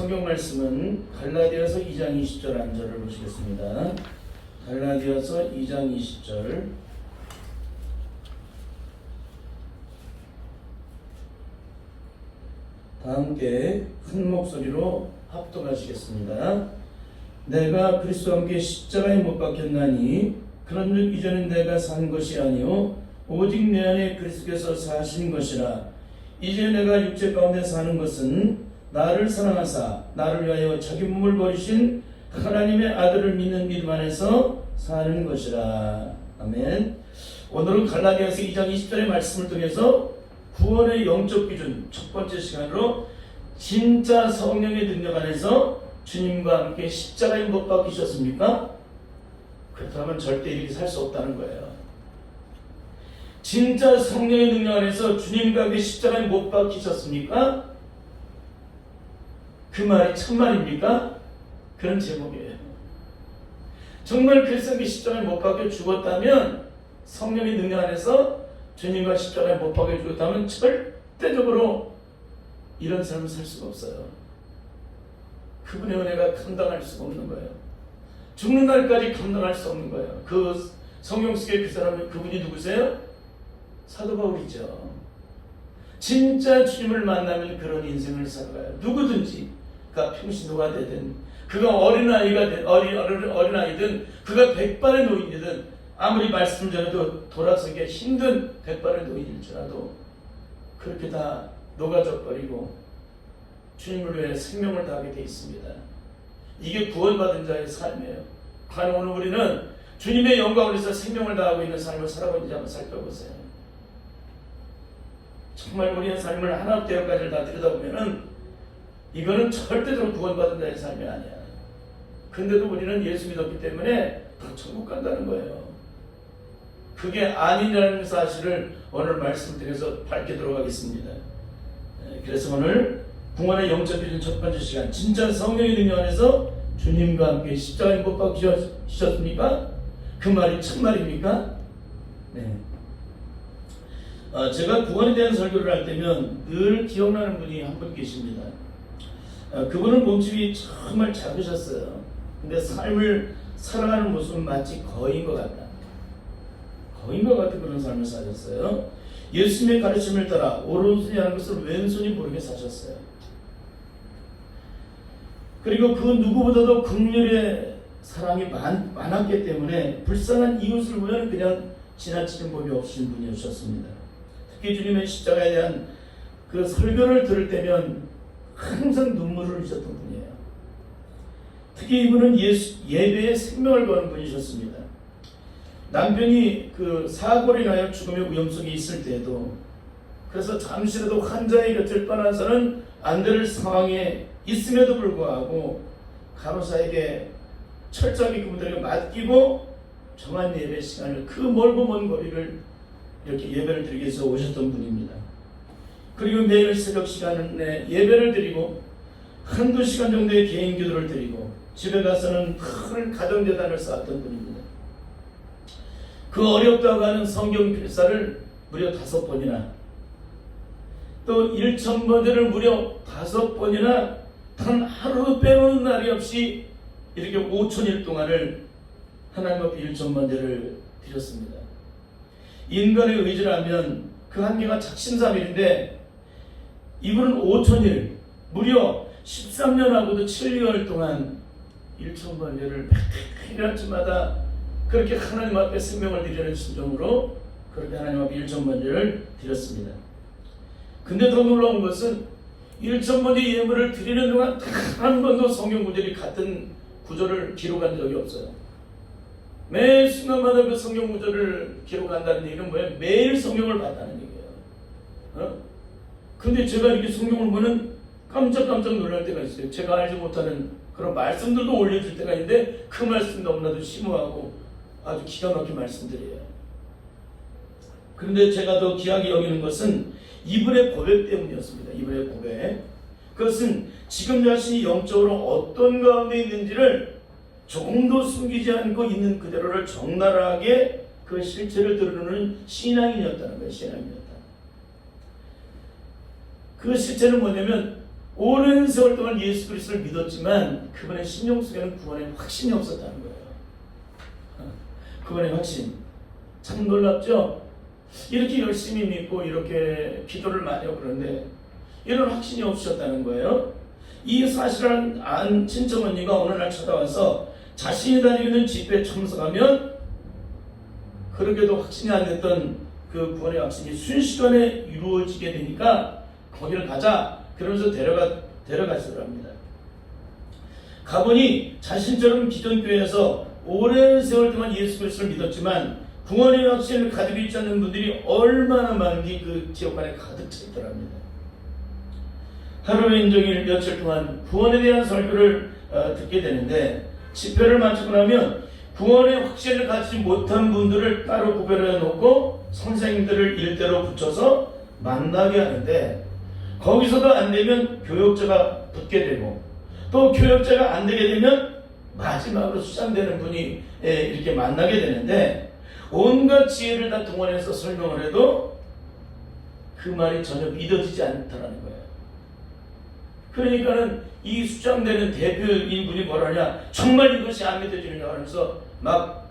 성경 말씀은 갈라디아서 2장 20절 안절을 보시겠습니다. 갈라디아서 2장 20절. 다 함께 큰 목소리로 합독하시겠습니다. 내가 그리스도와 함께 십자가에 못 박혔나니 그런즉 이전에 내가 산 것이 아니요 오직 내 안에 그리스도께서 사신 것이라. 이제 내가 육체 가운데 사는 것은 나를 사랑하사 나를 위하여 자기 몸을 버리신 하나님의 아들을 믿는 믿음 안에서 사는 것이라. 아멘. 오늘은 갈라디아서 2장 20절의 말씀을 통해서 구원의 영적 기준 첫 번째 시간으로 진짜 성령의 능력 안에서 주님과 함께 십자가에 못 박히셨습니까? 그렇다면 절대 이렇게 살 수 없다는 거예요. 진짜 성령의 능력 안에서 주님과 함께 십자가에 못 박히셨습니까? 그 말이 참말입니까? 그런 제목이에요. 정말 그리스도의 십자가에 못 박혀 죽었다면, 성령의 능력 안에서 주님과 십자가에 못 박혀 죽었다면 절대적으로 이런 삶을 살 수가 없어요. 그분의 은혜가 감당할 수가 없는 거예요. 죽는 날까지 감당할 수 없는 거예요. 그 성경 속에 그 사람은, 그분이 누구세요? 사도 바울이죠. 진짜 주님을 만나면 그런 인생을 살아가요. 누구든지, 그가 평신도가 되든, 그가 어린아이든, 그가 백발의 노인이든, 아무리 말씀을 전해도 돌아서기가 힘든 백발의 노인일지라도 그렇게 다 녹아져 버리고 주님을 위해 생명을 다하게 되어 있습니다. 이게 구원받은 자의 삶이에요. 과연 오늘 우리는 주님의 영광을 위해서 생명을 다하고 있는 삶을 살아가고 있는지 한번 살펴보세요. 정말 우리의 삶을 하나부터 열까지를 다 들여다보면은 이거는 절대로 구원받은 자의 삶이 아니야. 근데도 우리는 예수 믿었기 때문에 다 천국 간다는 거예요. 그게 아니라는 사실을 오늘 말씀을 통해서 밝히도록 하겠습니다. 그래서 오늘 구원의 영적 기준 첫 번째 시간, 진짜 성령의 능력 안에서 주님과 함께 십자가에 못 박히셨습니까? 그 말이 참말입니까? 네. 제가 구원에 대한 설교를 할 때면 늘 기억나는 분이 한 분 계십니다. 그분은 몸집이 정말 작으셨어요. 근데 삶을 살아가는 모습은 마치 거인 것 같다. 거인 것 같은 그런 삶을 사셨어요. 예수님의 가르침을 따라 오른손이 하는 것을 왼손이 모르게 사셨어요. 그리고 그 누구보다도 긍휼의 사랑이 많았기 때문에 불쌍한 이웃을 보면 그냥 지나치는 법이 없으신 분이셨습니다. 특히 주님의 십자가에 대한 그 설교를 들을 때면 항상 눈물을 흘리셨던 분이에요. 특히 이분은 예배에 생명을 거는 분이셨습니다. 남편이 그 사고로 인하여 죽음의 위험성이 있을 때에도, 그래서 잠시라도 환자의 곁을 떠나서는 안 될 상황에 있음에도 불구하고 간호사에게 철저하게 그분들에게 맡기고 정한 예배 시간을, 그 멀고 먼 거리를 이렇게 예배를 드리기 위해서 오셨던 분입니다. 그리고 매일 새벽 시간에 예배를 드리고 한두 시간 정도의 개인 기도를 드리고 집에 가서는 큰 가정재단을 쌓았던 분입니다. 그 어렵다고 하는 성경 필사를 무려 5번이나, 또 1000번제를 무려 5번이나 단 하루 빼놓는 날이 없이 이렇게 5000일 동안을 하나님 앞에 1000번제를 드렸습니다. 인간의 의지라면 그 한계가 작심삼일인데 이분은 5000일, 무려 13년하고도 7개월 동안 1000번제를 매일 아침마다 그렇게 하나님 앞에 생명을 드리는 심정으로 그렇게 하나님 앞에 1000번제를 드렸습니다. 근데 더 놀라운 것은 1000번제 예물을 드리는 동안 단 한 번도 성경 구절이 같은 구절을 기록한 적이 없어요. 매 순간마다 그 성경 구절을 기록한다는 얘기는 뭐예요? 매일 성경을 봤다는 얘기예요. 근데 제가 이렇게 성경을 보면 깜짝깜짝 놀랄 때가 있어요. 제가 알지 못하는 그런 말씀들도 올려줄 때가 있는데 그 말씀 너무나도 심오하고 아주 기가 막힌 말씀들이에요. 그런데 제가 더 귀하게 여기는 것은 이분의 고백 때문이었습니다. 이분의 고백. 그것은 지금 자신이 영적으로 어떤 가운데 있는지를 조금도 숨기지 않고 있는 그대로를 적나라하게 그 실체를 드러내는 신앙인이었다는 거예요. 신앙인이었다. 그 실체는 뭐냐면 오랜 세월 동안 예수 그리스도를 믿었지만 그분의 심령 속에는 구원의 확신이 없었다는 거예요. 그분의 확신. 참 놀랍죠? 이렇게 열심히 믿고 이렇게 기도를 많이 하고 그러는데 이런 확신이 없으셨다는 거예요. 이 사실을 안 친척 언니가 어느 날 찾아와서 자신이 다니고 있는 집회에 참석하면 그렇게도 확신이 안 됐던 그 구원의 확신이 순식간에 이루어지게 되니까 거기를 가자 그러면서 데려가시더랍니다. 가보니 자신처럼 기존 교회에서 오랜 세월 동안 예수 그리스도를 믿었지만 구원의 확신을 가지고 있지 않는 분들이 얼마나 많은지 그 지역 안에 가득 차 있더랍니다. 하루 종일 며칠 동안 구원에 대한 설교를 듣게 되는데 집회를 마치고 나면 구원의 확신을 가지지 못한 분들을 따로 구별해 놓고 선생님들을 일대로 붙여서 만나게 하는데 거기서도 안 되면 교역자가 붙게 되고 또 교역자가 안 되게 되면 마지막으로 수장되는 분이 이렇게 만나게 되는데 온갖 지혜를 다 동원해서 설명을 해도 그 말이 전혀 믿어지지 않다는 거예요. 그러니까는 이 수장되는 대표인 분이 뭐라냐, 정말 이것이 안 믿어지느냐 하면서 막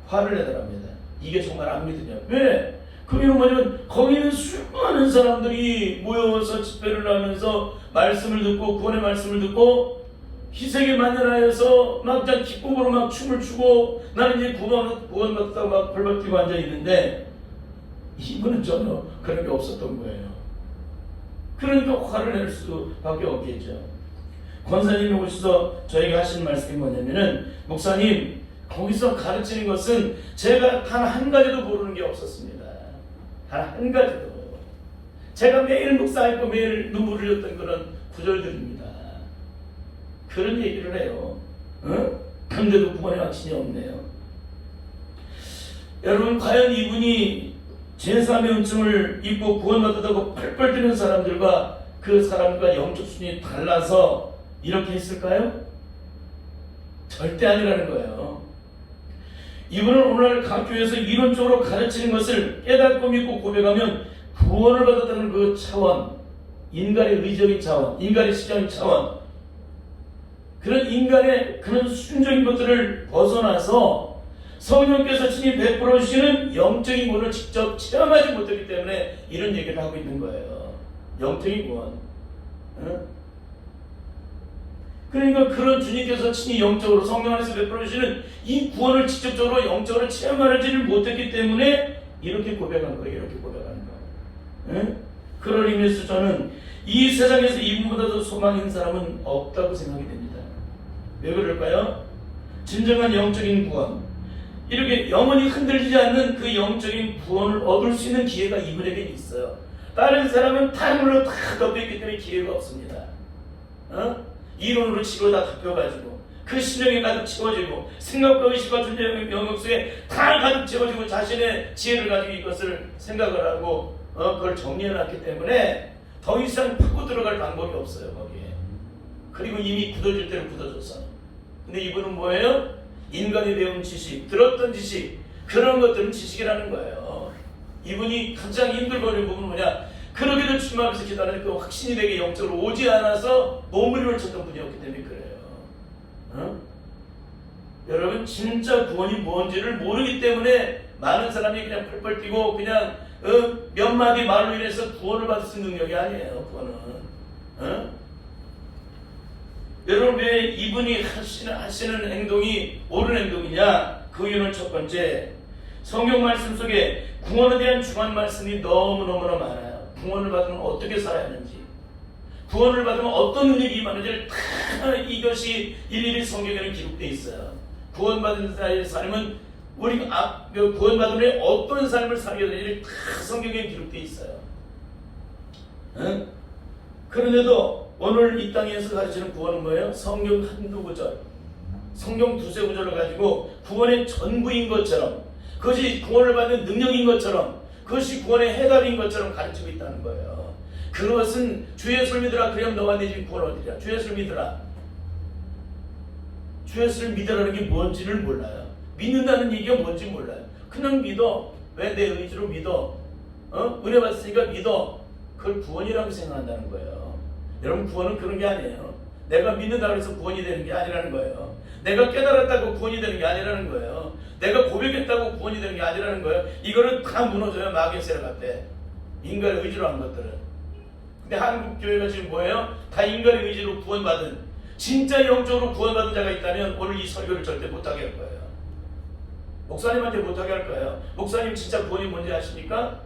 화를 내더랍니다. 이게 정말 안 믿으냐. 왜? 그 이유는 뭐냐면 거기는 수많은 사람들이 모여서 집회를 하면서 말씀을 듣고 구원의 말씀을 듣고 희생에 만연하여서 막 기쁨으로 막 춤을 추고 나는 이제 구원받다고 막 벌받고 앉아 있는데 이분은 전혀 그런 게 없었던 거예요. 그러니까 화를 낼 수밖에 없겠죠. 권사님이 오셔서 저희가 하신 말씀이 뭐냐면은 목사님 거기서 가르치는 것은 제가 단 한 가지도 모르는 게 없었습니다. 단 한 가지도. 제가 매일 묵상했고 매일 눈물을 흘렸던 그런 구절들입니다. 그런 얘기를 해요. 근데도 구원의 확신이 없네요. 여러분 과연 이분이 제3의 은총을 입고 구원받았다고 펄펄 뛰는 사람들과 그 사람과 영적 순위 달라서 이렇게 했을까요? 절대 아니라는 거예요. 이분은 오늘날 각 교회에서 이론적으로 가르치는 것을 깨닫고 믿고 고백하면 구원을 받았다는 그 차원, 인간의 의적인 차원, 인간의 시적인 차원, 그런 인간의 그런 순적인 것들을 벗어나서 성령께서 친히 베풀어 주시는 영적인 구원을 직접 체험하지 못했기 때문에 이런 얘기를 하고 있는 거예요. 영적인 구원. 그러니까 그런 주님께서 친히 영적으로 성령 안에서 베풀어 주시는 이 구원을 직접적으로 영적으로 체험하지를 못했기 때문에 이렇게 고백한 거예요. 이렇게 고백하는 거예요. 그런 의미에서 저는 이 세상에서 이분보다 더 소망 있는 사람은 없다고 생각이 됩니다. 왜 그럴까요? 진정한 영적인 구원, 이렇게 영원히 흔들리지 않는 그 영적인 구원을 얻을 수 있는 기회가 이분에게 있어요. 다른 사람은 다른으로 다 덮여있기 때문에 기회가 없습니다. 이론으로 치고 다 덮여가지고 그 심령이 가득 채워지고 생각과 의식과 존재의 영역 속에 다 가득 채워지고 자신의 지혜를 가지고 이것을 생각을 하고 그걸 정리해놨기 때문에 더 이상 파고 들어갈 방법이 없어요. 거기에. 그리고 이미 굳어질 때는 굳어졌어. 근데 이분은 뭐예요? 인간이 배운 지식, 들었던 지식, 그런 것들은 지식이라는 거예요. 이분이 가장 힘들거리는 부분은 뭐냐? 그러기도 주님앞에서 기도하는 그 확신이 되게 영적으로 오지 않아서 몸부림을 쳤던 분이었기 때문에 그래요. 여러분 진짜 구원이 뭔지를 모르기 때문에 많은 사람이 그냥 펄펄 뛰고 그냥 몇 마디 말로 인해서 구원을 받을 수 있는 능력이 아니에요. 구원은. 여러분 왜 이분이 하시는 행동이 옳은 행동이냐? 그 이유는 첫 번째, 성경 말씀 속에 구원에 대한 중요한 말씀이 너무너무나 많아요. 구원을 받으면 어떻게 살아야 하는지, 구원을 받으면 어떤 능력이 임하는지를 다 이것이 일일이 성경에는 기록되어 있어요. 구원받은 자의 삶은 우리가 구원받은 후에 어떤 삶을 살게 되는지를 다 성경에 기록되어 있어요. 그런데도 오늘 이 땅에서 가르치는 구원은 뭐예요? 성경 한두 구절, 성경 두세 구절을 가지고 구원의 전부인 것처럼, 그것이 구원을 받는 능력인 것처럼, 그것이 구원의 해답인 것처럼 가르치고 있다는 거예요. 그것은 주 예수를 믿으라 그러면 너와 내 집 구원 얻으리라. 주 예수를 믿으라. 주 예수를 믿으라는 게 뭔지를 몰라요. 믿는다는 얘기가 뭔지 몰라요. 그냥 믿어. 왜 내 의지로 믿어? 은혜 받았으니까 믿어. 그걸 구원이라고 생각한다는 거예요. 여러분, 구원은 그런 게 아니에요. 내가 믿는다고 해서 구원이 되는 게 아니라는 거예요. 내가 깨달았다고 구원이 되는 게 아니라는 거예요. 내가 고백했다고 구원이 되는 게 아니라는 거예요. 이거는 다 무너져요. 마귀의 세력 앞에. 인간의 의지로 한 것들은. 근데 한국 교회가 지금 뭐예요? 다 인간의 의지로 구원받은, 진짜 영적으로 구원받은 자가 있다면 오늘 이 설교를 절대 못하게 할 거예요. 목사님한테 못하게 할 거예요. 목사님 진짜 구원이 뭔지 아십니까?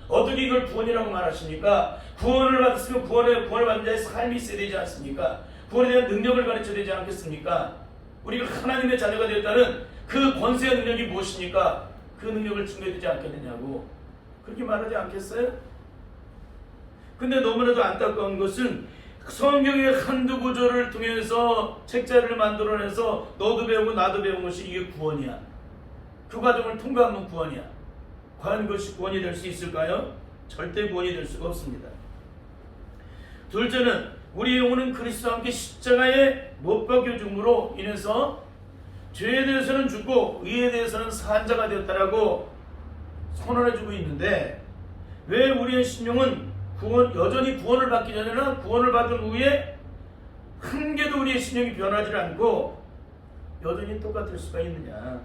어떻게 이걸 구원이라고 말하십니까? 구원을 받았으면 구원을 받은 자의 삶이 있어야 되지 않습니까? 구원에 대한 능력을 가르쳐야 되지 않겠습니까? 우리가 하나님의 자녀가 되었다는 그 권세의 능력이 무엇입니까? 그 능력을 증거해야 되지 않겠느냐고. 그렇게 말하지 않겠어요? 근데 너무나도 안타까운 것은 성경의 한두 구절을 통해서 책자를 만들어내서 너도 배우고 나도 배운 것이 이게 구원이야. 그 과정을 통과하면 구원이야. 과연 그것이 구원이 될 수 있을까요? 절대 구원이 될 수가 없습니다. 둘째는 우리의 영혼은 그리스도와 함께 십자가에 못 박혀 죽음으로 인해서 죄에 대해서는 죽고 의에 대해서는 산 자가 되었다라고 선언해주고 있는데, 왜 우리의 심령은 여전히 구원을 받기 전에나 구원을 받은 후에 한 개도 우리의 심령이 변하지 않고 여전히 똑같을 수가 있느냐?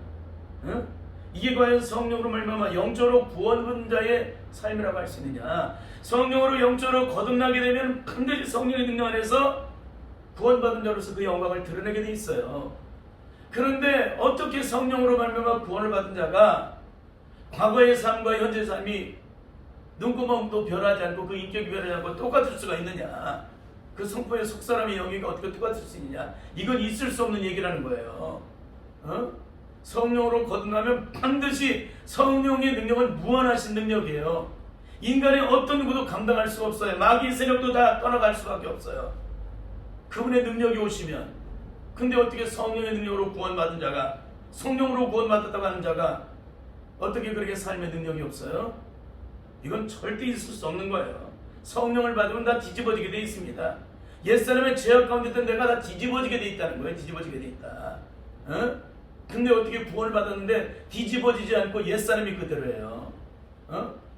응? 이게 과연 성령으로 말미암아 영적으로 구원받은 자의 삶이라고 할 수 있느냐? 성령으로 영적으로 거듭나게 되면 반드시 성령의 능력 안에서 구원받은 자로서 그 영광을 드러내게 돼 있어요. 그런데 어떻게 성령으로 말미암아 구원을 받은 자가 과거의 삶과 현재의 삶이 눈구멍도 변하지 않고 그 인격이 변하지 않고 똑같을 수가 있느냐? 그 성품의 속사람의 영역이 어떻게 똑같을 수 있느냐? 이건 있을 수 없는 얘기라는 거예요. 성령으로 거듭나면 반드시 성령의 능력은 무한하신 능력이에요. 인간의 어떤 누구도 감당할 수가 없어요. 마귀의 세력도 다 떠나갈 수밖에 없어요. 그분의 능력이 오시면. 근데 어떻게 성령의 능력으로 구원받은 자가, 성령으로 구원받았다고 하는 자가 어떻게 그렇게 삶의 능력이 없어요? 이건 절대 있을 수 없는 거예요. 성령을 받으면 다 뒤집어지게 돼 있습니다. 옛사람의 죄악 가운데 있던 내가 다 뒤집어지게 돼 있다는 거예요. 뒤집어지게 돼 있다. 근데 어떻게 구원을 받았는데 뒤집어지지 않고 옛사람이 그대로예요.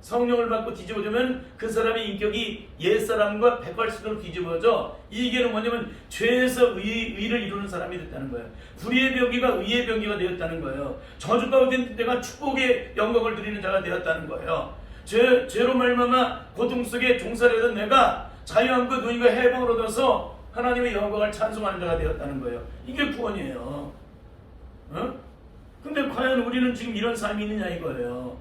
성령을 받고 뒤집어지면 그 사람의 인격이 옛사람과 180도로 뒤집어져. 이게 뭐냐면 죄에서 의를 이루는 사람이 됐다는 거예요. 불의의 병기가 의의 병기가 되었다는 거예요. 저주 가운데 내가 축복의 영광을 누리는 자가 되었다는 거예요. 죄로 말미암아 고통 속에 종살이던 내가 자유함과 누님과 해방을 얻어서 하나님의 영광을 찬송하는 자가 되었다는 거예요. 이게 구원이에요. 근데 과연 우리는 지금 이런 삶이 있느냐 이거예요.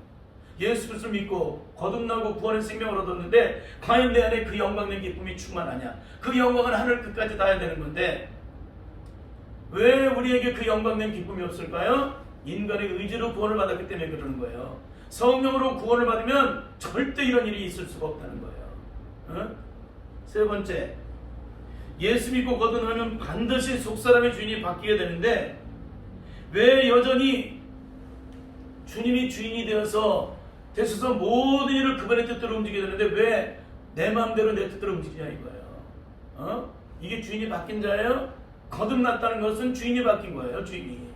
예수 그리스도를 믿고 거듭나고 구원의 생명을 얻었는데 과연 내 안에 그 영광된 기쁨이 충만하냐? 그 영광은 하늘 끝까지 닿아야 되는 건데 왜 우리에게 그 영광된 기쁨이 없을까요? 인간의 의지로 구원을 받았기 때문에 그러는 거예요. 성령으로 구원을 받으면 절대 이런 일이 있을 수가 없다는 거예요. 세 번째, 예수 믿고 거듭나면 반드시 속사람의 주인이 바뀌게 되는데 왜 여전히 주님이 주인이 되셔서 모든 일을 그분의 뜻대로 움직이게 되는데 왜 내 마음대로 내 뜻대로 움직이냐 이거예요. 이게 주인이 바뀐 자예요? 거듭났다는 것은 주인이 바뀐 거예요. 주인이.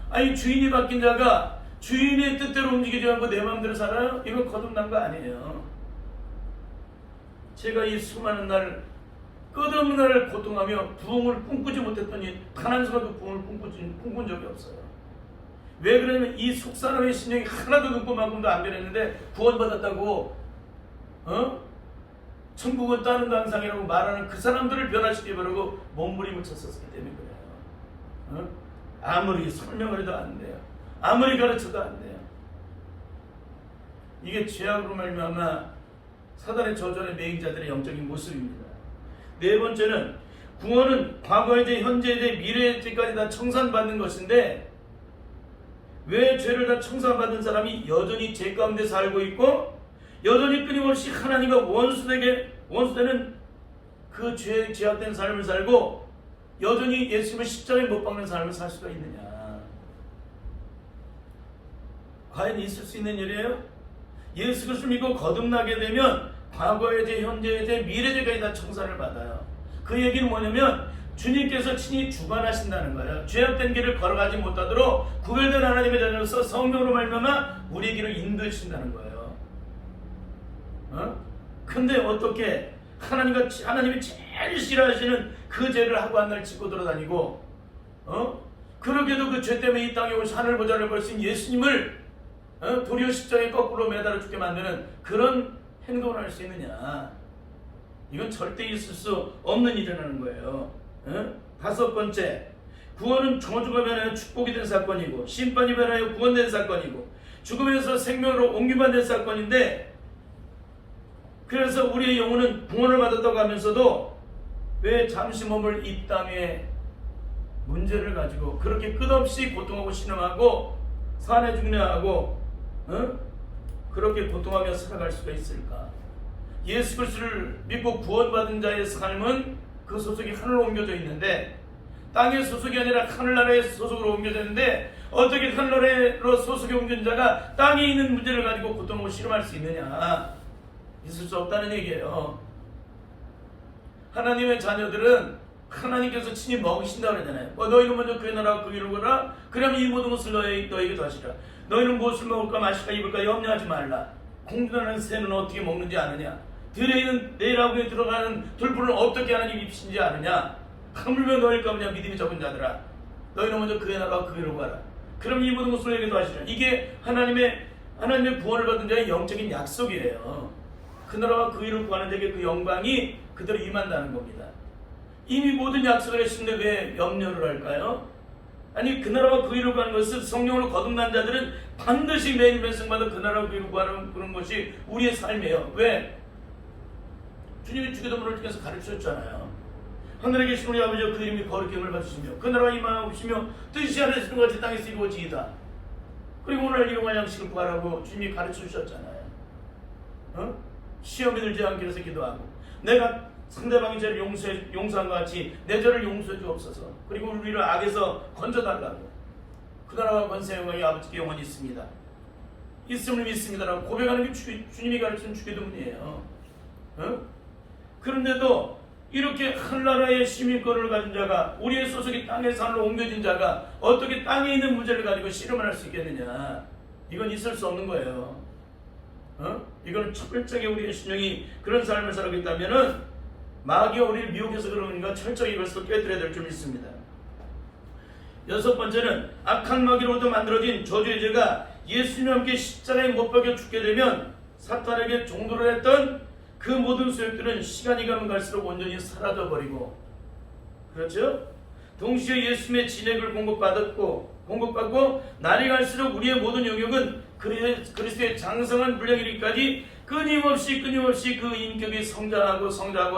아니 주인이 바뀐 자가 주인의 뜻대로 움직이지 않고 내 마음대로 살아요? 이건 거듭난 거 아니에요. 제가 이 수많은 날 끝없는 날을 고통하며 부흥을 꿈꾸지 못했더니 단 한 순간도 부흥을 꿈꾼 적이 없어요. 왜 그러냐면 이 속사람의 신령이 하나도 눈꽃만큼도 안 변했는데 구원받았다고 천국은 따는 당상이라고 말하는 그 사람들을 변화시키게 바라고 몸부림을 쳤었기 때문에 그래요. 아무리 설명을 해도 안 돼요. 아무리 가르쳐도 안 돼요. 이게 죄악으로 말미암아 사단의 저주의 매인자들의 영적인 모습입니다. 네 번째는 구원은 과거의 죄, 현재의 죄, 미래의 죄까지 다 청산받는 것인데 왜 죄를 다 청산받은 사람이 여전히 죄 가운데 살고 있고 여전히 끊임없이 하나님과 원수되는 그 죄악된 삶을 살고 여전히 예수님을 십자가에 못 박는 삶을 살 수가 있느냐? 과연 있을 수 있는 일이에요? 예수 그리스도를 믿고 거듭나게 되면 과거의 죄, 현재의 죄, 미래의 죄까지 다 청산을 받아요. 그 얘기는 뭐냐면 주님께서 친히 주관하신다는 거예요. 죄악된 길을 걸어가지 못하도록 구별된 하나님의 자녀로서 성령으로 말미암아 우리의 길을 인도해 주신다는 거예요. 근데 어떻게 하나님이 제일 싫어하시는 그 죄를 하고 한 날 짚고 돌아다니고, 그러게도 그 죄 때문에 이 땅에 오신 하늘 보좌를 벌신 예수님을 도리어 십자가에 거꾸로 매달아 죽게 만드는 그런 행동을 할 수 있느냐? 이건 절대 있을 수 없는 일이라는 거예요. 다섯 번째, 구원은 저주가 변하여 축복이 된 사건이고, 심판이 변하여 구원된 사건이고, 죽음에서 생명으로 옮김받는 사건인데, 그래서 우리의 영혼은 구원을 받았다고 하면서도 왜 잠시 머물 이 땅에 문제를 가지고 그렇게 끝없이 고통하고 신음하고 산에 죽냐하고 그렇게 고통하며 살아갈 수가 있을까? 예수 그리스도를 믿고 구원받은 자의 삶은 그 소속이 하늘로 옮겨져 있는데, 땅의 소속이 아니라 하늘나라의 소속으로 옮겨져 있는데, 어떻게 하늘나라로 소속이 옮긴 자가 땅에 있는 문제를 가지고 고통하고 신음할 수 있느냐? 있을 수 없다는 얘기예요. 하나님의 자녀들은 하나님께서 친히 먹이신다고 그러잖아요. 너희는 먼저 그의 나라와 그 일을 구하라. 그러면 이 모든 것을 너에게 더하시라. 너희는 무엇을 먹을까 마실까 입을까 염려하지 말라. 공중나라는 새는 어떻게 먹는지 아느냐? 들에 있는 내라구에 들어가는 들풀을 어떻게 하나님 입히신지 아느냐? 하물며 너희를 가보냐 믿음이 적은 자들아. 너희는 먼저 그의 나라와 그 일을 구하라. 그럼 이 모든 것을 너에게 더하시라. 이게 하나님의 구원을 받은 자의 영적인 약속이에요. 그 나라와 그 일을 구하는 자에게 그 영광이 그대로 임한다는 겁니다. 이미 모든 약속을 했는데 왜 염려를 할까요? 아니, 그 나라와 그 일을 구하는 것은 성령으로 거듭난 자들은 반드시 매일 말씀마다 그 나라와 그 일을 구하는 그런 것이 우리의 삶이에요. 왜? 주님이 주기도문을 통해서 가르치셨잖아요. 하늘에 계신 우리 아버지여 그 이름이 거룩히 힘을 받으시며 그 나라와 임하옵시며 뜻이 하늘에서 같이 땅에서 이루어지이다. 그리고 오늘 일용할 양식을 구하라고 주님이 가르쳐주셨잖아요. 시험에 들지 않게 해서 기도하고, 내가 상대방의 죄를 용서한 것 같이 내 죄를 용서해 주옵소서. 그리고 우리를 악에서 건져달라고. 그 나라와 권세 영광이 아버지께 영원히 있습니다. 있음을 믿습니다라고 고백하는 게 주님이 가르치는 주기도문이에요. 그런데도 이렇게 한나라의 시민권을 가진 자가, 우리의 소속이 땅의 산으로 옮겨진 자가 어떻게 땅에 있는 문제를 가지고 씨름을 할 수 있겠느냐? 이건 있을 수 없는 거예요. 이거는 철저하게 우리의 심령이 그런 삶을 살고 있다면은 마귀가 우리를 미혹해서 그러니까 철저히 이것을 깨뜨려야 될 줄 믿습니다. 여섯 번째는 악한 마귀로부터 만들어진 저주의 죄가 예수님과 함께 십자가에 못 박혀 죽게 되면 사탄에게 종도를 했던 그 모든 소욕들은 시간이 가면 갈수록 온전히 사라져버리고, 그렇죠? 동시에 예수님의 진액을 공급받고 날이 갈수록 우리의 모든 영역은 그리스도의 장성한 분량 이르기까지 끊임없이 그 인격이 성장하고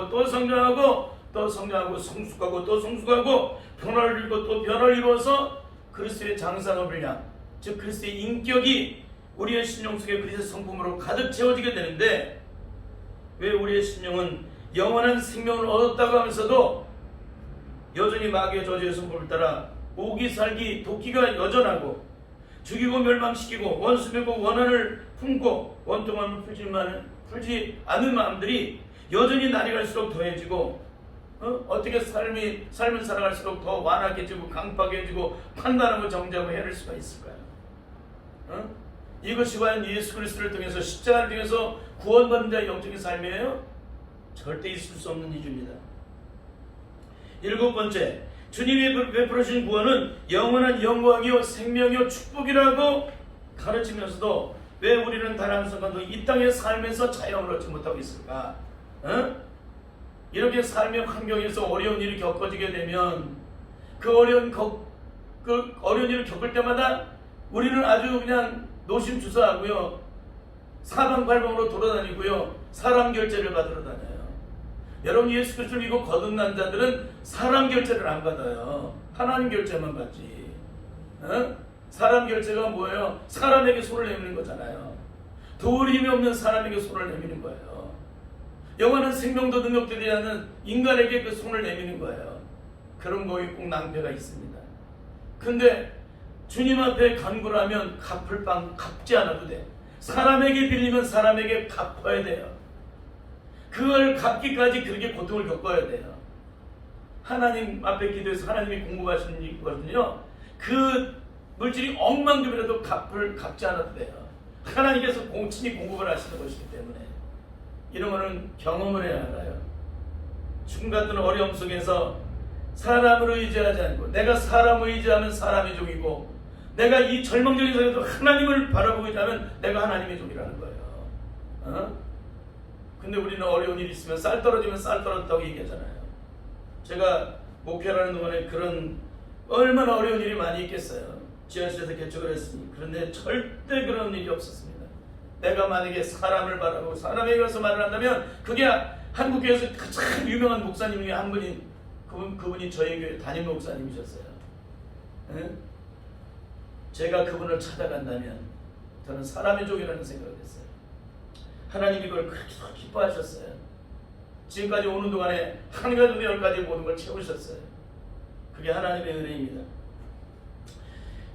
또 성장하고 성숙하고 또 성숙하고 변화를 이루고 또 변화를 이루어서 그리스도의 장성한 분량, 즉 그리스도의 인격이 우리의 심령 속에 그리스도의 성품으로 가득 채워지게 되는데, 왜 우리의 심령은 영원한 생명을 얻었다고 하면서도 여전히 마귀의 저주의 성품을 따라 오기 살기 도끼가 여전하고 죽이고 멸망시키고 원수 맺고 원한을 품고 원통함을 풀지 않는 마음들이 여전히 날이 갈수록 더해지고, 어떻게 삶을 살아갈수록 더 완악해지고 강팍해지고 판단하고 정죄하고 해를 수가 있을까요? 이것이 과연 예수 그리스도를 통해서 십자가를 통해서 구원받는 자의 영적인 삶이에요? 절대 있을 수 없는 일입니다. 일곱 번째, 주님이 베풀어 주신 구원은 영원한 영광이요 생명이요 축복이라고 가르치면서도 왜 우리는 단 한 순간도 이 땅의 삶에서 자유함을 얻지 못하고 있을까? 이렇게 삶의 환경에서 어려운 일이 겪어지게 되면 그 어려운 일을 겪을 때마다 우리는 아주 그냥 노심초사하고요, 사방팔방으로 돌아다니고요, 사람 결제를 받으러 다녀요. 여러분, 예수 그리스도를 믿고 거듭난 자들은 사람 결제를 안 받아요. 하나님 결제만 받지. 사람 결제가 뭐예요? 사람에게 손을 내미는 거잖아요. 도울 힘이 없는 사람에게 손을 내미는 거예요. 영원한 생명도 능력도 되지 않는 인간에게 그 손을 내미는 거예요. 그런 거에 꼭 낭패가 있습니다. 근데 주님 앞에 간구를 하면 갚을 빵 갚지 않아도 돼. 사람에게 빌리면 사람에게 갚아야 돼요. 그걸 갚기까지 그렇게 고통을 겪어야 돼요. 하나님 앞에 기도해서 하나님이 공급하시는 거거든요. 그 물질이 억만금이라도 갚지 않아도 돼요. 하나님께서 친히 공급을 하시는 것이기 때문에 이런 거는 경험을 해야 알아요. 죽음 같은 어려움 속에서 사람을 의지하지 않고, 내가 사람을 의지하면 사람의 종이고, 내가 이 절망적인 속에서 하나님을 바라보고 있다면 내가 하나님의 종이라는 거예요. 근데 우리는 어려운 일이 있으면 쌀 떨어지면 쌀 떨어졌다고 얘기하잖아요. 제가 목회하는 동안에 그런 얼마나 어려운 일이 많이 있겠어요. 지하실에서 개척을 했으니. 그런데 절대 그런 일이 없었습니다. 내가 만약에 사람을 바라보고 사람에게 가서 말을 한다면, 그게 한국교회에서 가장 유명한 목사님 중에 한 분이, 그분이 저희 교회 담임 목사님이셨어요. 제가 그분을 찾아간다면 저는 사람의 종이라는 생각을 했어요. 하나님이 그걸 그렇게 기뻐하셨어요. 지금까지 오는 동안에 한 가지 열 가지 모든 걸 채우셨어요. 그게 하나님의 은혜입니다.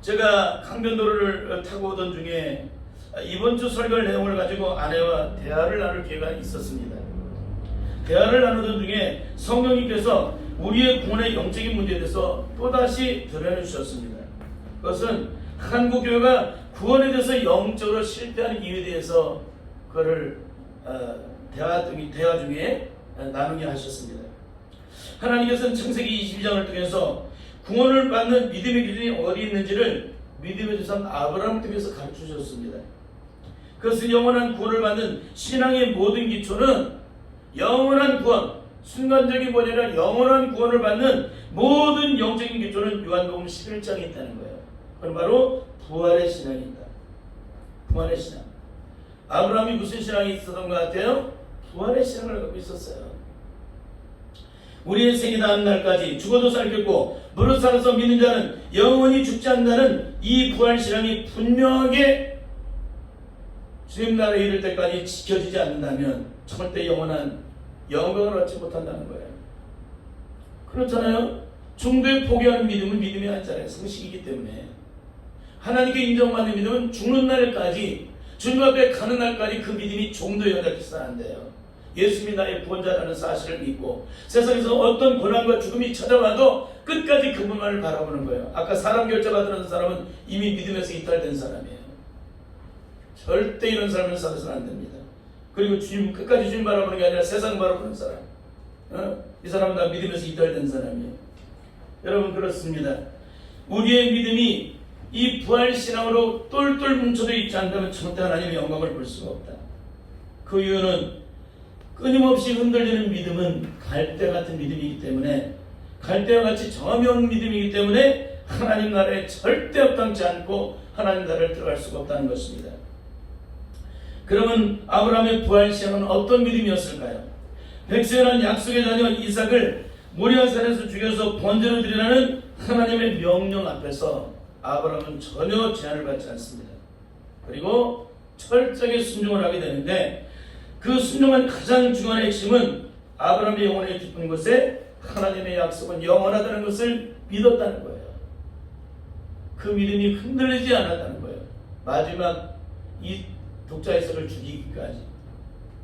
제가 강변도로를 타고 오던 중에 이번 주 설교 내용을 가지고 아내와 대화를 나눌 기회가 있었습니다. 대화를 나누던 중에 성령님께서 우리의 구원의 영적인 문제에 대해서 또다시 드러내 주셨습니다. 그것은 한국교회가 구원에 대해서 영적으로 실패하는 이유에 대해서 그거를 대화 중에 나누게 하셨습니다. 하나님께서는 창세기 22장을 통해서 구원을 받는 믿음의 기준이 어디 있는지를 믿음의 조상 아브라함을 통해서 가르쳐 주셨습니다. 그것은 영원한 구원을 받는 신앙의 모든 기초는 영원한 구원, 순간적인 구원이 아니라 영원한 구원을 받는 모든 영적인 기초는 요한복음 11장에 있다는 거예요. 그건 바로 부활의 신앙입니다. 부활의 신앙. 아브라함이 무슨 신앙이 있었던 것 같아요? 부활의 신앙을 갖고 있었어요. 우리의 생이 닿는 날까지 죽어도 살겠고 무릇 살아서 믿는 자는 영원히 죽지 않는다는 이 부활 신앙이 분명하게 주님 나라에 이를 때까지 지켜지지 않는다면 절대 영원한 영광을 얻지 못한다는 거예요. 그렇잖아요. 중도에 포기하는 믿음은 믿음이 아니잖아요. 상식이기 때문에. 하나님께 인정받는 믿음은 죽는 날까지, 주님 앞에 가는 날까지 그 믿음이 종도에 연락해서 안 돼요. 예수님이 나의 구원자라는 사실을 믿고 세상에서 어떤 고난과 죽음이 찾아와도 끝까지 그분만을 바라보는 거예요. 아까 사람 결제받으는 사람은 이미 믿음에서 이탈된 사람이에요. 절대 이런 삶을 살아서는 안 됩니다. 그리고 주님, 끝까지 주님 바라보는 게 아니라 세상 바라보는 사람, 이 사람은 다 믿음에서 이탈된 사람이에요. 여러분, 그렇습니다. 우리의 믿음이 이 부활신앙으로 똘똘 뭉쳐져 있지 않다면 절대 하나님의 영광을 볼 수가 없다. 그 이유는 끊임없이 흔들리는 믿음은 갈대 같은 믿음이기 때문에, 갈대와 같이 정함이 없는 믿음이기 때문에 하나님 나라에 절대 합당치 않고 하나님 나라를 들어갈 수가 없다는 것입니다. 그러면 아브라함의 부활신앙은 어떤 믿음이었을까요? 백세라는 약속의 자녀 이삭을 모리아산에서 죽여서 번제로 드리라는 하나님의 명령 앞에서 아브라함은 전혀 제한을 받지 않습니다. 그리고 철저하게 순종을 하게 되는데, 그 순종한 가장 중요한 핵심은 아브라함의 영혼의 깊은 곳에 하나님의 약속은 영원하다는 것을 믿었다는 거예요. 그 믿음이 흔들리지 않았다는 거예요. 마지막 이 독자 이삭을 죽이기까지.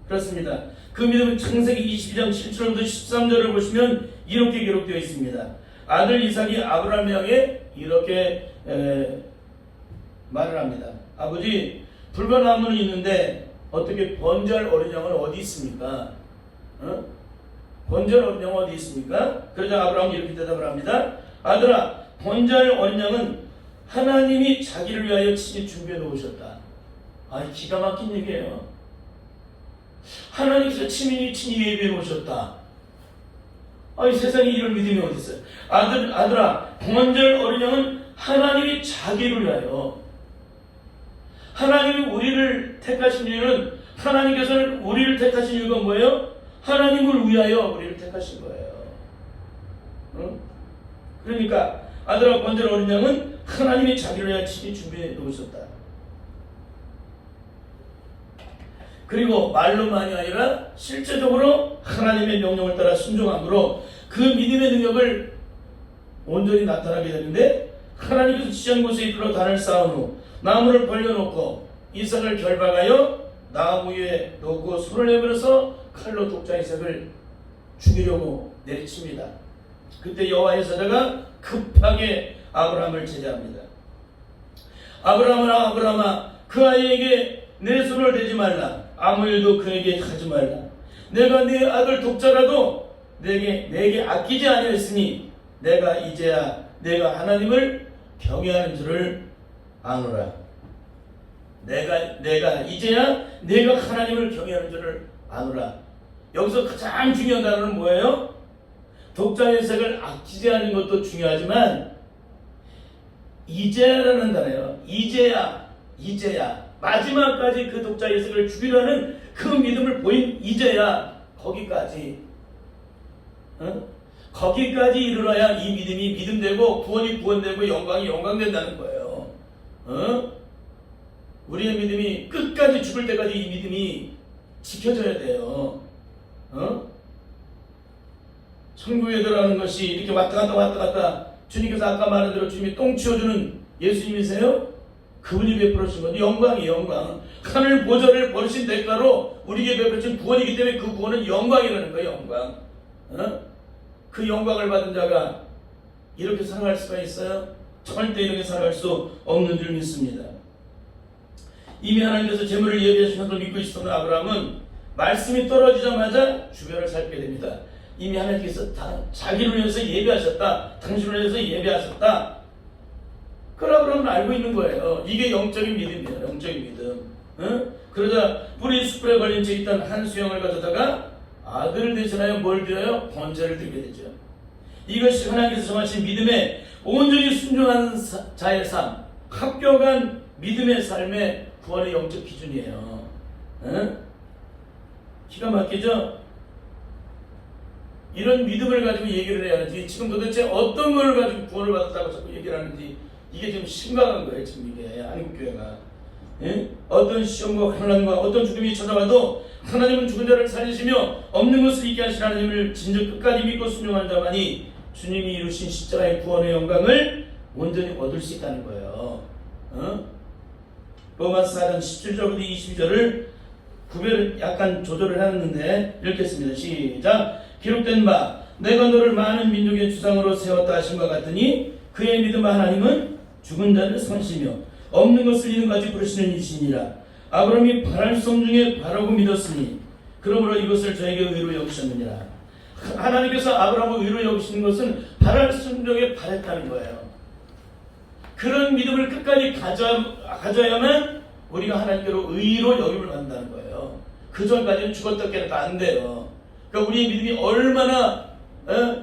그렇습니다. 그 믿음은 창세기 22장 7절부터 13절을 보시면 이렇게 기록되어 있습니다. 아들 이삭이 아브라함을 향해 이렇게 말을 합니다. 아버지, 불가나무는 있는데 어떻게 번제할 어린 양은 어디 있습니까? 번제할 어린 양은 어디 있습니까? 그러자 아브라함이 이렇게 대답을 합니다. 아들아, 번제할 어린 양은 하나님이 자기를 위하여 친히 준비해 놓으셨다. 기가 막힌 얘기예요. 하나님께서 친히 예비해 놓으셨다. 세상에 이런 믿음이 어디 있어요? 아들아, 번제할 어린 양은 하나님이 자기를 위하여. 하나님이 우리를 택하신 이유는, 하나님께서는 우리를 택하신 이유가 뭐예요? 하나님을 위하여 우리를 택하신 거예요. 그러니까 아들아, 번제할 어린 양은 하나님이 자기를 위하여 친히 준비해 놓으셨다. 그리고 말로만이 아니라 실제적으로 하나님의 명령을 따라 순종함으로 그 믿음의 능력을 온전히 나타나게 되는데, 하나님께서 지시한 곳에 이끌어 단을 쌓은 후 나무를 벌려놓고 이삭을 결박하여 나무 위에 놓고 손을 내밀어서 칼로 독자 이삭을 죽이려고 내리칩니다. 그때 여호와의 사자가 급하게 아브라함을 제지합니다. 아브라함아, 그 아이에게 내 손을 대지 말라. 아무 일도 그에게 하지 말라. 내가 네 아들 독자라도 내게 아끼지 아니하였으니 내가 이제야 내가 하나님을 경외하는 줄을 아노라. 내가 이제야 내가 하나님을 경외하는 줄을 아노라. 여기서 가장 중요한 단어는 뭐예요? 독자 해석을 아끼지 않는 것도 중요하지만 이제야라는 단어예요. 이제야 마지막까지 그 독자 해석을 주기라는 그 믿음을 보인 이제야 거기까지 거기까지 이르러야 이 믿음이 믿음되고 구원이 구원되고 영광이 영광된다는 거예요. 우리의 믿음이 끝까지 죽을 때까지 이 믿음이 지켜져야 돼요. 천국에 들어가는 것이 이렇게 왔다 갔다 주님께서 아까 말한 대로 주님이 똥 치워주는 예수님이세요? 그분이 베풀으신 건데 영광이에요. 영광. 하늘 보좌를 버리신 대가로 우리에게 베풀으신 구원이기 때문에 그 구원은 영광이라는 거예요. 영광. 그 영광을 받은 자가 이렇게 살아갈 수가 있어요? 절대 이렇게 살아갈 수 없는 줄 믿습니다. 이미 하나님께서 재물을 예비하신 것을 믿고 있었던 아브라함은 말씀이 떨어지자마자 주변을 살피게 됩니다. 이미 하나님께서 다 자기를 위해서 예배하셨다. 당신을 위해서 예배하셨다. 그걸 아브라함은 알고 있는 거예요. 이게 영적인 믿음이에요. 영적인 믿음. 그러자 뿌리 숯불에 걸린 채 있던 한 수영을 가져다가 아들을 대신하여 뭘 드려요? 번제를 드리게 되죠. 이것이 하나님께서 정하신 믿음에 온전히 순종하는 자의 삶, 합격한 믿음의 삶의 구원의 영적 기준이에요. 기가 막히죠? 이런 믿음을 가지고 얘기를 해야지 지금 도대체 어떤 걸 가지고 구원을 받았다고 자꾸 얘기를 하는지 이게 지금 심각한 거예요. 지금 이게 한국교회가 어떤 시험과 환난과 어떤 죽음이 찾아와도 하나님은 죽은 자를 살리시며 없는 것을 있게 하신 하나님을 진정 끝까지 믿고 순종하는 자만이 주님이 이루신 십자가의 구원의 영광을 온전히 얻을 수 있다는 거예요. 로마서 4장 17절부터 22절을 구별을 약간 조절을 하는데 읽겠습니다. 시작. 기록된 바 내가 너를 많은 민족의 주장으로 세웠다 하심과 같으니 그의 믿음 하나님은 죽은 자를 사시며 없는 것을 있는 같이 부르시는 이시니라. 아브라함이 바랄 성 중에 바라고 믿었으니 그러므로 이것을 저에게 의로 여기셨느니라. 하나님께서 아브라함을 의로 여기시는 것은 바랄 성 중에 바랬다는 거예요. 그런 믿음을 끝까지 가져야만 우리가 하나님께로 의로 여김을 받는다는 거예요. 그 전까지는 죽었다 깨어났다 안 돼요. 그러니까 우리의 믿음이 얼마나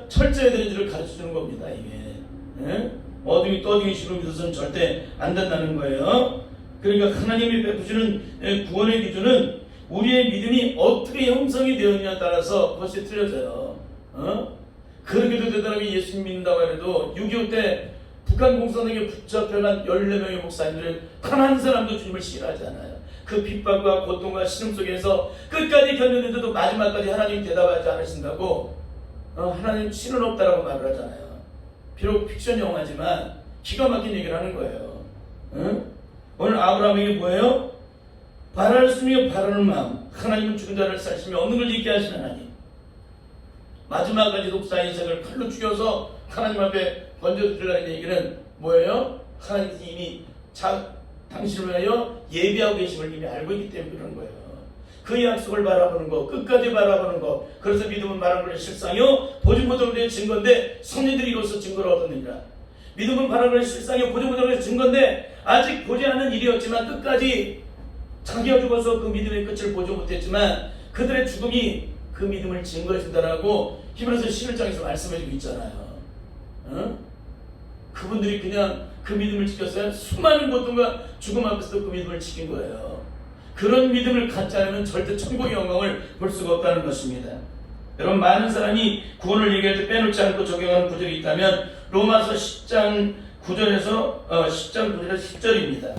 철저해야 되는지를 가르쳐주는 겁니다. 이게 어둠이 떠둥이 식으로 믿어서는 절대 안 된다는 거예요. 그러니까 하나님이 베푸시는 구원의 기준은 우리의 믿음이 어떻게 형성이 되었냐에 따라서 그것이 틀려져요. 그렇게도 대단하게 예수님 믿는다고 해도 6.25 때 북한 공산당에 붙잡혀간 14명의 목사님들은 단 한 사람도 주님을 싫어하지 않아요. 그 핍박과 고통과 신음 속에서 끝까지 견뎠는데도 마지막까지 하나님 대답하지 않으신다고 하나님 신은 없다라고 말을 하잖아요. 비록 픽션 영화지만 기가 막힌 얘기를 하는 거예요. 오늘 아브라함에게 뭐예요? 바랄 수 있는 바라는 마음. 하나님은 죽은 자를 살시며 없는 걸 잊게 하시는 하나님. 마지막까지 독사 인생을 칼로 죽여서 하나님 앞에 던져드리라는 얘기는 뭐예요? 하나님께서 이미 당신을 위하여 예비하고 계심을 이미 알고 있기 때문에 그런 거예요. 그 약속을 바라보는 거, 끝까지 바라보는 거. 그래서 믿음은 말한 것이 실상이요 보지 못한 것의 증거인데 성령들이 이로써 증거를 얻었느니라. 믿음은 바라는 것이 실상이요 보지 못한 것의 증거인데 아직 보지 않는 일이었지만 끝까지 자기가 죽어서 그 믿음의 끝을 보지 못했지만 그들의 죽음이 그 믿음을 증거해 준다라고 히브리서 11장에서 말씀해주고 있잖아요. 그분들이 그냥 그 믿음을 지켰어요. 수많은 고통과 죽음 앞에서도 그 믿음을 지킨 거예요. 그런 믿음을 갖지 않으면 절대 천국의 영광을 볼 수가 없다는 것입니다. 여러분, 많은 사람이 구원을 얘기할 때 빼놓지 않고 적용하는 구절이 있다면 로마서 10장 9절에서 10절입니다.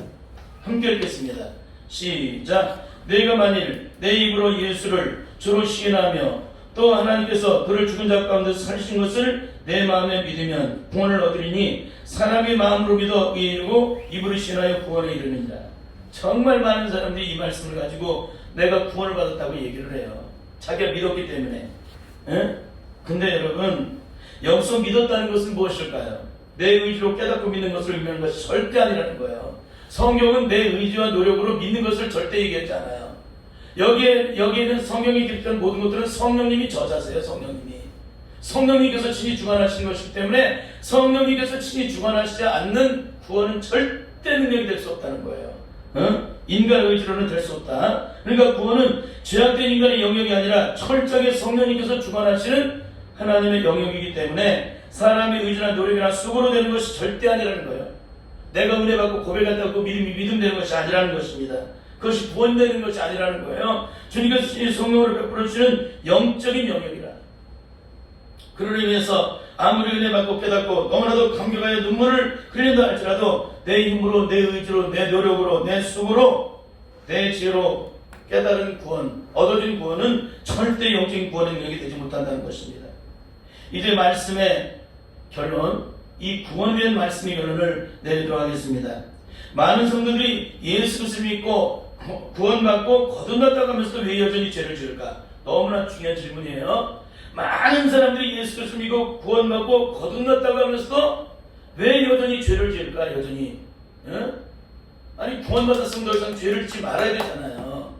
함께 읽겠습니다. 시작. 내가 만일 내 입으로 예수를 주로 시인하며 또 하나님께서 그를 죽은 자 가운데서 살리신 것을 내 마음에 믿으면 구원을 얻으리니 사람이 마음으로 믿어 의에 이르고 입으로 시인하여 구원에 이르느니라. 정말 많은 사람들이 이 말씀을 가지고 내가 구원을 받았다고 얘기를 해요. 자기가 믿었기 때문에. 근데 여러분, 여기서 믿었다는 것은 무엇일까요? 내 의지로 깨닫고 믿는 것을 의미하는 것이 절대 아니라는 거예요. 성경은 내 의지와 노력으로 믿는 것을 절대 얘기하지 않아요. 여기에는 성경이 기록된 모든 것들은 성령님이 저자세요. 성령님이. 성령님께서 친히 주관하시는 것이기 때문에 성령님께서 친히 주관하시지 않는 구원은 절대 능력이 될 수 없다는 거예요. 인간의 의지로는 될 수 없다. 그러니까 구원은 죄악된 인간의 영역이 아니라 철저하게 성령님께서 주관하시는 하나님의 영역이기 때문에 사람의 의지나 노력이나 수고로 되는 것이 절대 아니라는 거예요. 내가 은혜 받고 고백한다고 믿음 되는 것이 아니라는 것입니다. 그것이 구원되는 것이 아니라는 거예요. 주님께서 성령으로 베풀어 주시는 영적인 영역이라. 그를 위해서 아무리 은혜 받고 깨닫고 너무나도 감격하여 눈물을 흘린다 할지라도 내 힘으로, 내 의지로, 내 노력으로, 내 수고로, 내 지혜로 깨달은 구원, 얻어진 구원은 절대 영적인 구원의 능력이 되지 못한다는 것입니다. 이제 말씀의 결론, 이 구원에 대한 말씀의 결론을 내리도록 하겠습니다. 많은 성도들이 예수 그리스도를 믿고 구원받고 거듭났다고 하면서도 왜 여전히 죄를 지을까? 너무나 중요한 질문이에요. 많은 사람들이 예수 그리스도를 믿고 구원받고 거듭났다고 하면서도 왜 여전히 죄를 지을까? 여전히 아니 구원받았으면 더 이상 죄를 짓지 말아야 되잖아요.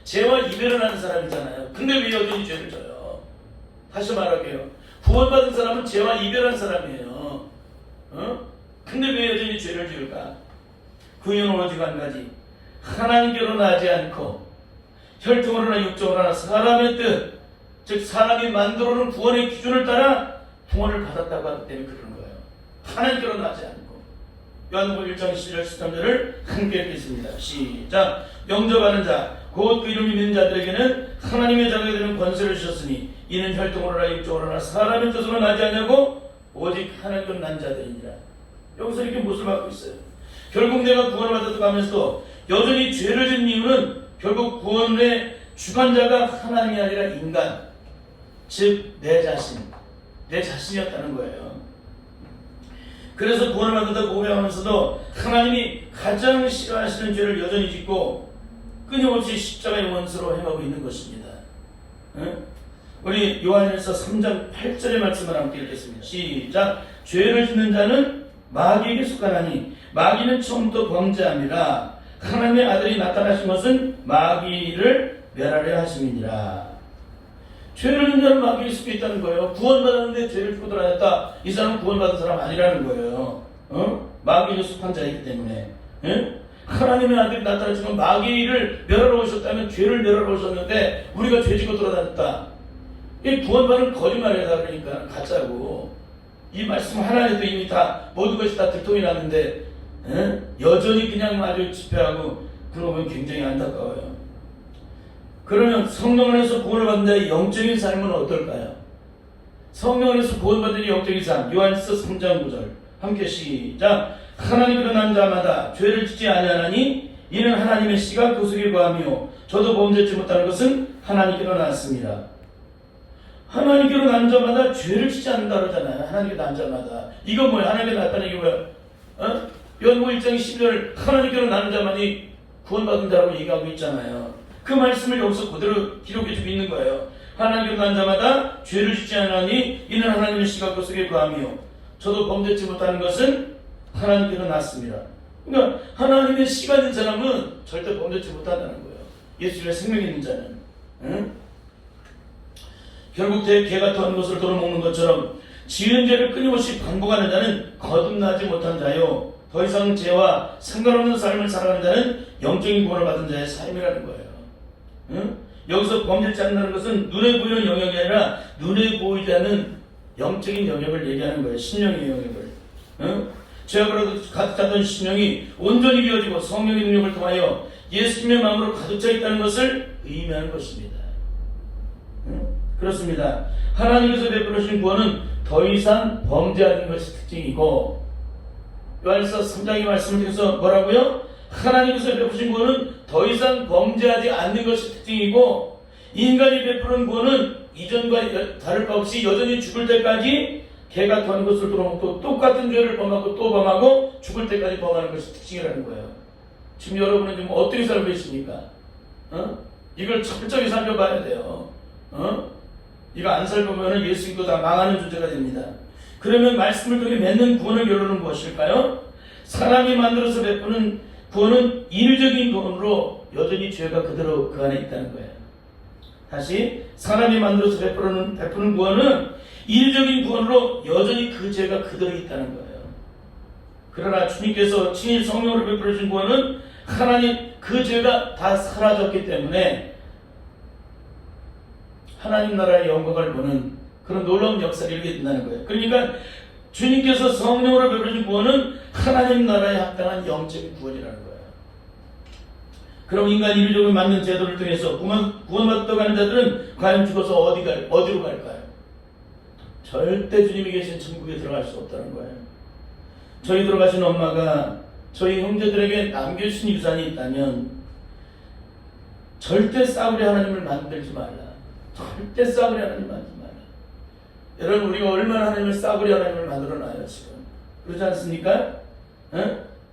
죄와 이별을 하는 사람이잖아요. 근데 왜 여전히 죄를 져요? 다시 말할게요. 구원받은 사람은 죄와 이별한 사람이에요. 근데 왜 여전히 죄를 지을까? 그 이유는 오직 한 가지. 하나님께로 나지 않고 혈통으로나 육적으로나 사람의 뜻, 즉 사람이 만들어놓은 구원의 기준을 따라 구원을 받았다고 하기 때문에 그러는 거예요. 하나님께로 나지 않고. 요한복음 1장 11절 13절을 함께 읽겠습니다. 시작. 영접하는 자, 곧 그 이름을 믿는 자들에게는 하나님의 자녀가 되는 권세를 주셨으니 이는 혈통으로나 육적으로나 사람의 뜻으로 나지 않냐고 오직 하나님께로 난 자들이니라. 여기서 이렇게 무엇을 받고 있어요? 결국 내가 구원을 받았다고 하면서도 여전히 죄를 짓는 이유는 결국 구원의 주관자가 하나님이 아니라 인간, 즉 내 자신이었다는 거예요. 그래서 구원을 받았다고 고백하면서도 하나님이 가장 싫어하시는 죄를 여전히 짓고 끊임없이 십자가의 원수로 행하고 있는 것입니다. 우리 요한일서 3장 8절의 말씀을 함께 읽겠습니다. 시작. 죄를 짓는 자는 마귀에게 속하나니 마귀는 처음부터 범죄함이라 하나님의 아들이 나타나신 것은 마귀를 멸하려 하심이니라. 죄를 짓는 자는 마귀에 속해 있다는 거예요. 구원받았는데 죄를 짓고 돌아다녔다. 이 사람은 구원받은 사람 아니라는 거예요. 마귀에 속한 자이기 때문에. 하나님의 아들이 나타나신 건 마귀를 멸하러 오셨다면 죄를 멸하러 오셨는데 우리가 죄 짓고 돌아다녔다. 이 구원받은 거짓말이다. 그러니까 가짜고. 이 말씀 하나에도 이미 다 모든 것이 다 들통이 났는데 여전히 그냥 아주 집회하고 그러면 굉장히 안타까워요. 그러면 성령 안에서 구원을 받는 자의 영적인 삶은 어떨까요? 성령 안에서 구원받은 영적인 삶, 요한일서 3장 9절 함께 시작. 하나님께로 난 자마다 죄를 짓지 아니하나니 이는 하나님의 씨가 그 속에 거하며 저도 범죄치 못하는 것은 하나님께로 났습니다. 하나님께로 난 자마다 죄를 짓지 않는다 그러잖아요. 하나님께로 난 자마다. 이건 뭐야? 하나님께 나타나는 게 뭐야? 요한복음 1장 10절 하나님께로 나는 자만이 구원받은 자라고 얘기하고 있잖아요. 그 말씀을 여기서 그대로 기록해주고 있는 거예요. 하나님께로 난 자마다 죄를 짓지 않으니 이는 하나님의 씨가 그 속에 거하며 저도 범죄치 못하는 것은 하나님께로 났습니다. 그러니까 하나님의 씨가 된 사람은 절대 범죄치 못한다는 거예요. 예수님의 생명이 있는 자는. 결국 개가 터는 것을 도로먹는 것처럼 지은 죄를 끊임없이 반복하는 자는 거듭나지 못한 자요 더 이상 죄와 상관없는 삶을 살아가는 자는 영적인 구원을 받은 자의 삶이라는 거예요. 여기서 범죄치 않는다는 것은 눈에 보이는 영역이 아니라 눈에 보이지 않는 영적인 영역을 얘기하는 거예요. 신령의 영역을. 죄악으로 가득 찼던 심령이 온전히 비워지고 성령의 능력을 통하여 예수님의 마음으로 가득 차 있다는 것을 의미하는 것입니다. 그렇습니다. 하나님께서 베풀어 주신 구원은 더 이상 범죄하는 것이 특징이고 요한일서 3장의 말씀을 통해서 뭐라고요? 하나님께서 베푸신 구원은 더 이상 범죄하지 않는 것이 특징이고 인간이 베푸는 구원은 이전과 다를 바 없이 여전히 죽을 때까지 개가 터는 것을 들어먹고 똑같은 죄를 범하고 또 범하고 죽을 때까지 범하는 것이 특징이라는 거예요. 지금 여러분은 지금 어떻게 살고 계십니까? 이걸 철저히 살펴봐야 돼요. 이거 안 살펴보면 예수님도 다 망하는 존재가 됩니다. 그러면 말씀을 통해 맺는 구원의 결론은 무엇일까요? 사람이 만들어서 베푸는 구원은 인위적인 구원으로 여전히 죄가 그대로 그 안에 있다는 거예요. 다시 사람이 만들어서 베푸는 구원은 이류적인 구원으로 여전히 그 죄가 그대로 있다는 거예요. 그러나 주님께서 친히 성령으로 베풀어 주신 구원은 하나님 그 죄가 다 사라졌기 때문에 하나님 나라의 영광을 보는 그런 놀라운 역사를 이루게 된다는 거예요. 그러니까 주님께서 성령으로 베풀어 주신 구원은 하나님 나라에 합당한 영적인 구원이라는 거예요. 그럼 인간 인류적으로 만든 제도를 통해서 구원받았다고 하는 자들은 과연 죽어서 어디로 갈까요? 절대 주님이 계신 천국에 들어갈 수 없다는 거예요. 저희 돌아가신 엄마가 저희 형제들에게 남겨주신 유산이 있다면 절대 싸구려 하나님을 만들지 말라. 절대 싸구려 하나님 만들지 말라. 여러분, 우리가 얼마나 하나님을 싸구려 하나님을 만들어놔요 지금. 그렇지 않습니까?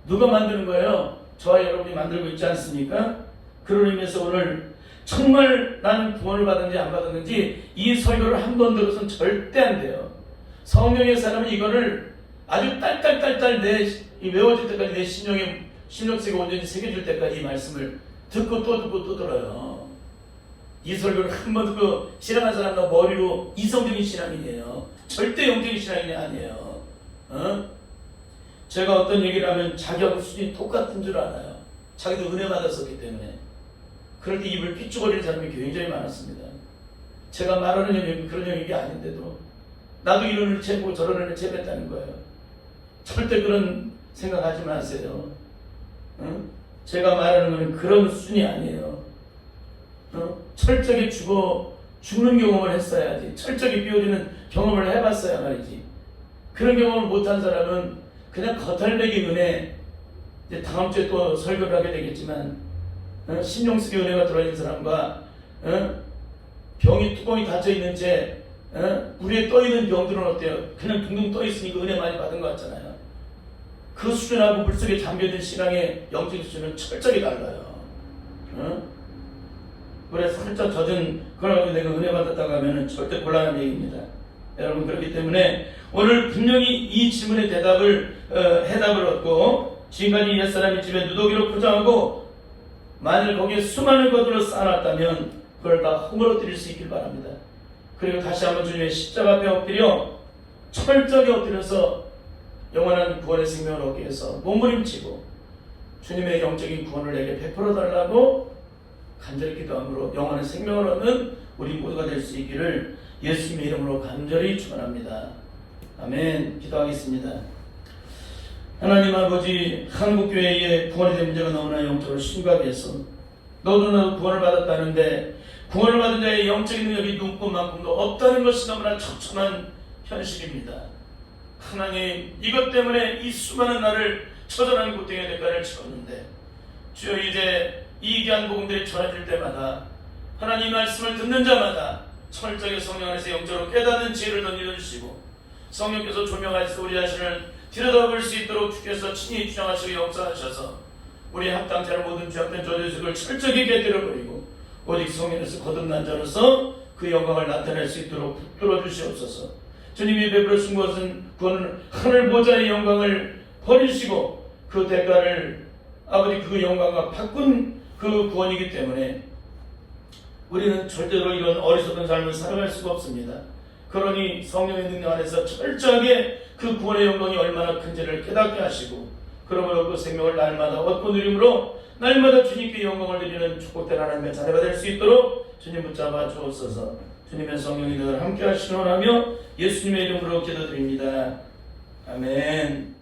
누가 만드는 거예요? 저와 여러분이 만들고 있지 않습니까? 그런 의미에서 오늘 정말 나는 구원을 받았는지 안 받았는지 이 설교를 한 번 들어서는 절대 안 돼요. 성령의 사람은 이거를 아주 딸딸딸딸 외워질 때까지 내 심령 속에 온전히 새겨질 때까지 이 말씀을 듣고 또 듣고 또 들어요. 이 설교를 한 번 듣고 신앙한 사람과 머리로 이성적인 신앙이에요. 절대 영적인 신앙이 아니에요. 제가 어떤 얘기를 하면 자기하고 수준이 똑같은 줄 알아요. 자기도 은혜 받았었기 때문에. 그럴 때 입을 삐죽거리는 사람이 굉장히 많았습니다. 제가 말하는 영역이 그런 영역이 아닌데도 나도 이런 은혜 채고 저런 은혜 채했다는 거예요. 절대 그런 생각하지 마세요. 제가 말하는 것은 그런 수준이 아니에요. 철저하게 죽는 경험을 했어야지. 철저하게 비워지는 경험을 해봤어야 말이지. 그런 경험을 못한 사람은 그냥 겉알배기 은혜, 이제 다음 주에 또 설교를 하게 되겠지만, 신령 속에 은혜가 들어있는 사람과, 뚜껑이 닫혀있는 채, 우리에 떠있는 병들은 어때요? 그냥 둥둥 떠있으니까 은혜 많이 받은 것 같잖아요. 그 수준하고 물속에 잠겨있는 신앙의 영적인 수준은 철저히 달라요. 그래서 살짝 젖은 그걸 가지고 내가 은혜 받았다고 하면 절대 곤란한 얘기입니다. 여러분, 그렇기 때문에 오늘 분명히 이 질문의 해답을 얻고, 지금까지 옛사람의 집에 누더기로 포장하고 만일 거기에 수많은 것들을 쌓아놨다면 그걸 다 허물어뜨릴 수 있길 바랍니다. 그리고 다시 한번 주님의 십자가 앞에 엎드려 철저하게 엎드려서 영원한 구원의 생명을 얻기 위해서 몸부림치고 주님의 영적인 구원을 내게 베풀어 달라고 간절히 기도함으로 영원한 생명을 얻는 우리 모두가 될 수 있기를 예수님의 이름으로 간절히 축원합니다. 아멘. 기도하겠습니다. 하나님 아버지, 한국교회의 구원에 대한 문제가 너무나 영적으로 심각해서 너도 나도 구원을 받았다는데 구원을 받은 자의 영적인 능력이 눈꽃만큼도 없다는 것이 너무나 처참한 현실입니다. 하나님, 이것 때문에 이 수많은 나를 처절한 고통의 대가를 치렀는데 주여, 이제 이 귀한 복음들이 전해질 때마다 하나님 말씀을 듣는 자마다 철저하게 성령 안에서 영적으로 깨닫는 지혜를 던져주시고 성령께서 조명하셔서 우리 자신을 들여다볼 수 있도록 주께서 친히 주장하시고 역사하셔서 우리 합당자를 모든 죄악된 저주식을 철저히 깨뜨려버리고 오직 성령에서 거듭난 자로서 그 영광을 나타낼 수 있도록 붙들어 주시옵소서. 주님이 베풀어 주신 것은 구원을 하늘 보좌의 영광을 버리시고 그 대가를 아버지 그 영광과 바꾼 그 구원이기 때문에 우리는 절대로 이런 어리석은 삶을 살아갈 수가 없습니다. 그러니 성령의 능력 안에서 철저하게 그 구원의 영광이 얼마나 큰지를 깨닫게 하시고 그러므로 그 생명을 날마다 얻고 누림으로 날마다 주님께 영광을 드리는 축복된 하나님의 자녀가 될 수 있도록 주님 붙잡아 주옵소서. 주님의 성령이 늘 함께 하시기 원하며 예수님의 이름으로 기도드립니다. 아멘.